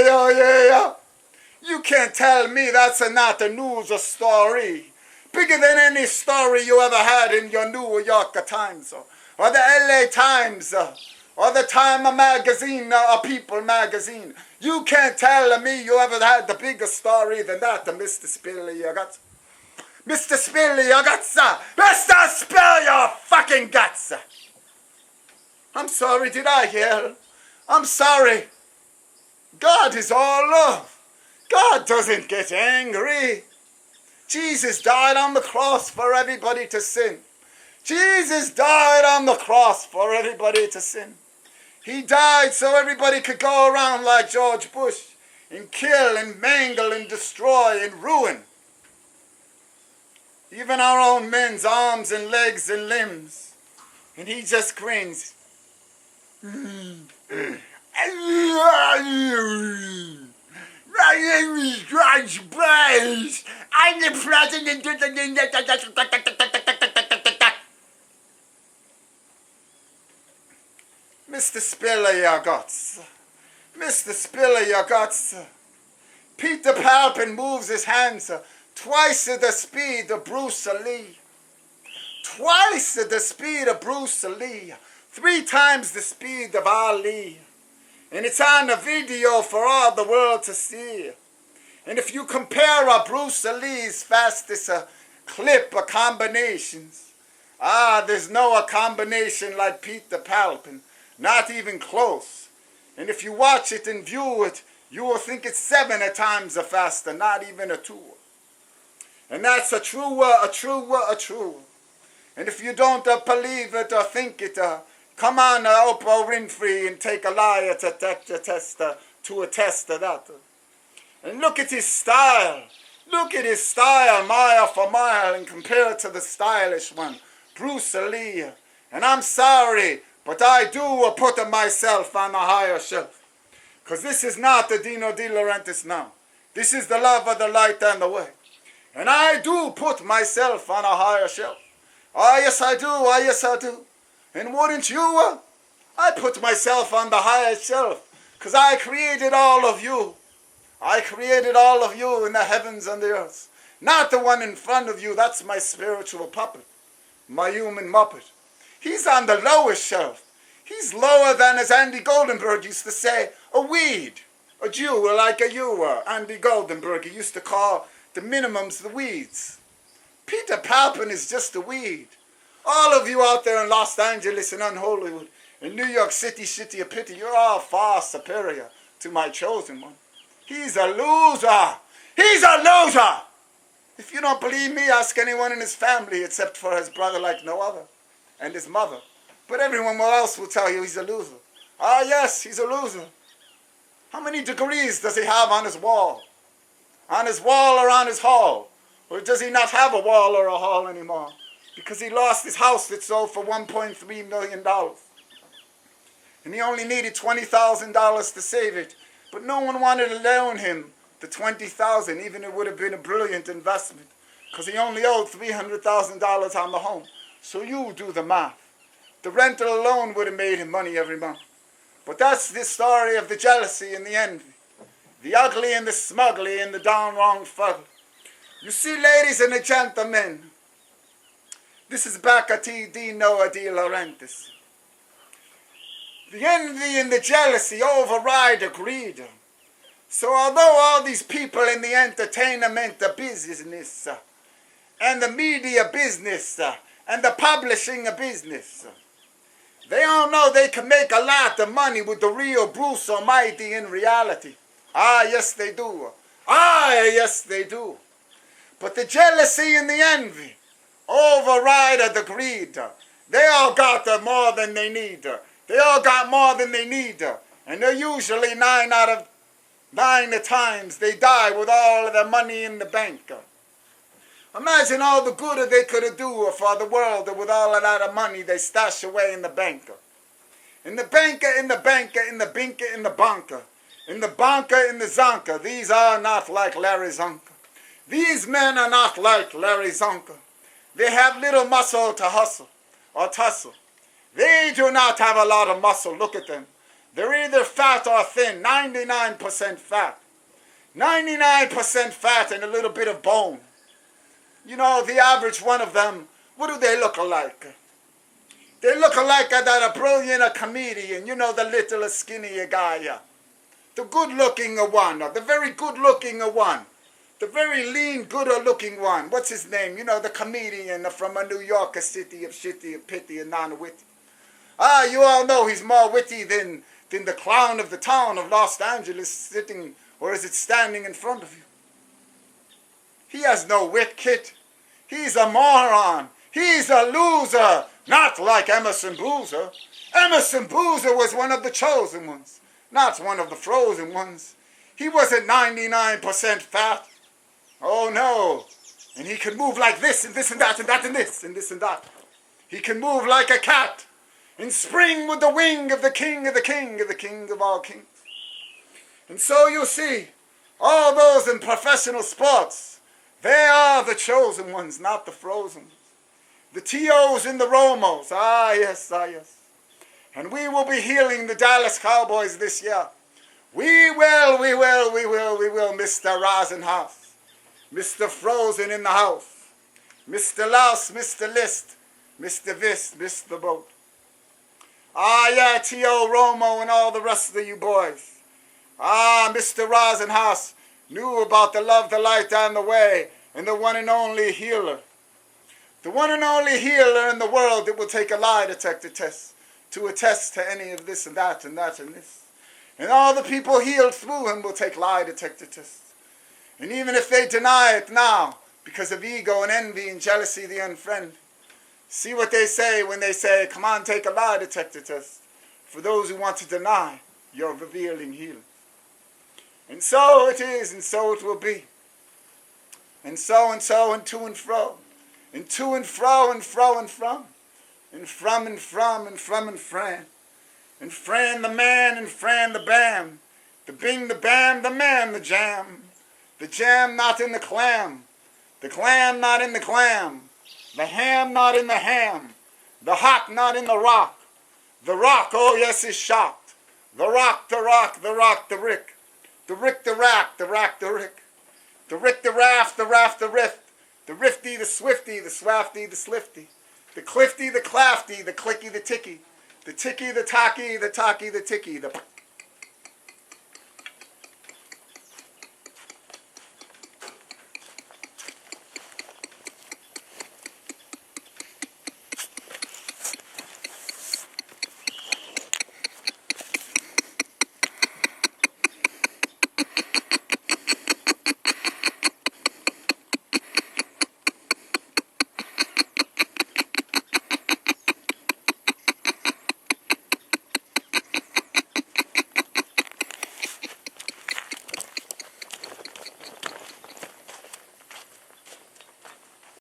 Yeah. You can't tell me that's not a news or story. Bigger than any story you ever had in your New York Times or the LA Times or the Time magazine or People magazine. You can't tell me you ever had the bigger story than that, Mr. Spill your guts. Mr. Spill your guts. Mr. Spill your fucking guts. I'm sorry, did I yell? I'm sorry. God is all love. God doesn't get angry. Jesus died on the cross for everybody to sin. Jesus died on the cross for everybody to sin. He died so everybody could go around like George Bush and kill and mangle and destroy and ruin even our own men's arms and legs and limbs. And he just grins. My name is George Bush. I'm the president of the... Mr. Spiller your guts. Mr. Spiller your guts. Peter Palpin moves his hands twice at the speed of Bruce Lee. Twice at the speed of Bruce Lee. 3 times the speed of Ali. And it's on the video for all the world to see. And if you compare Bruce Lee's fastest clip of combinations, there's no combination like Peter Palpin. Not even close. And if you watch it and view it, you will think it's 7 times faster, not even a 2. And that's a true. And if you don't believe it or think it, come on, Oprah Winfrey, and take a liar to attest to that. And look at his style. Look at his style, mile for mile, and compare it to the stylish one, Bruce Lee. And I'm sorry, but I do put myself on a higher shelf. Because this is not the Dino De Laurentiis now. This is the love of the light and the way. And I do put myself on a higher shelf. Oh, yes, I do. Oh, yes, I do. And wouldn't you? I put myself on the highest shelf. Because I created all of you. I created all of you in the heavens and the earth. Not the one in front of you. That's my spiritual puppet. My human muppet. He's on the lowest shelf. He's lower than, as Andy Goldenberg used to say, a weed. A Jew like a you. Andy Goldenberg, he used to call the minimums the weeds. Peter Palpin is just a weed. All of you out there in Los Angeles and UNHOLY-WOOD, in New York City, Shity or PETIE, you're all far superior to my chosen one. He's a loser. He's a loser. If you don't believe me, ask anyone in his family except for his brother like no other, and his mother. But everyone else will tell you he's a loser. Ah, yes, he's a loser. How many degrees does he have on his wall? On his wall or on his hall? Or does he not have a wall or a hall anymore? Because he lost his house that sold for $1.3 million. And he only needed $20,000 to save it. But no one wanted to loan him the $20,000, even it would have been a brilliant investment. Because he only owed $300,000 on the home. So you do the math. The rental alone would have made him money every month. But that's the story of the jealousy and the envy. The ugly and the smugly and the down wrong fugly. You see, ladies and gentlemen, this is back at Dino De Laurentiis. The envy and the jealousy override the greed. So although all these people in the entertainment business and the media business and the publishing business, they all know they can make a lot of money with the real Bruce Almighty in reality. Ah, yes, they do. Ah, yes, they do. But the jealousy and the envy override the greed. They all got more than they need. They all got more than they need. And they're usually 9 out of 9 times they die with all of their money in the bank. Imagine all the good they could do for the world with all of that money they stash away in the bank. In the banker, in the banker, in the binker, in the bunker. In the bunker, in the zonker. These are not like Larry Zonker. These men are not like Larry Zonker. They have little muscle to hustle or tussle. They do not have a lot of muscle. Look at them. They're either fat or thin, 99% fat. 99% fat and a little bit of bone. You know, the average one of them, what do they look like? They look like that a brilliant comedian, you know, the little skinny guy. The good-looking one, the very good-looking one. The very lean, good-looking one. What's his name? You know, the comedian from a New York city of Shity, of PETIE, and non-witty. Ah, you all know he's more witty than the clown of the town of Los Angeles sitting, or is it standing in front of you? He has no wit, kid. He's a moron. He's a loser. Not like Emerson Boozer. Emerson Boozer was one of the chosen ones, not one of the frozen ones. He wasn't 99% fat. Oh no. And he could move like this and this and that and that and this and this and that. He can move like a cat and spring with the wing of the king of the king of the king of all kings. And so you see, all those in professional sports, they are the chosen ones, not the frozen ones. The TOs and the Romos, ah yes, ah yes. And we will be healing the Dallas Cowboys this year. We will, Mr. Rosenhaus, Mr. Frozen in the house, Mr. Louse, Mr. List, Mr. Vist, Mr. Boat. Ah, yeah, T.O. Romo and all the rest of you boys. Ah, Mr. Rosenhaus knew about the love, the light, and the way, and the one and only healer. The one and only healer in the world that will take a lie detector test to attest to any of this and that and that and this. And all the people healed through him will take lie detector tests. And even if they deny it now, because of ego and envy and jealousy, the unfriend, see what they say when they say, come on, take a lie detector test. For those who want to deny your revealing healing. And so it is, and so it will be. And so, and to and fro. And to and fro, and fro and from. And from and from, and from and fran. And fran the man, and fran the bam. The bing, the bam, the man, the jam. The jam not in the clam. The clam not in the clam. The ham not in the ham. The hot not in the rock. The rock, oh yes, is shocked. The rock, the rock, the rock, the rick. The rick, the rack, the rack, the rick. The rick, the raft, the rift. The rifty, the swifty, the swafty, the slifty. The clifty, the clafty, the clicky, the ticky. The ticky, the talkie, the talkie, the ticky. The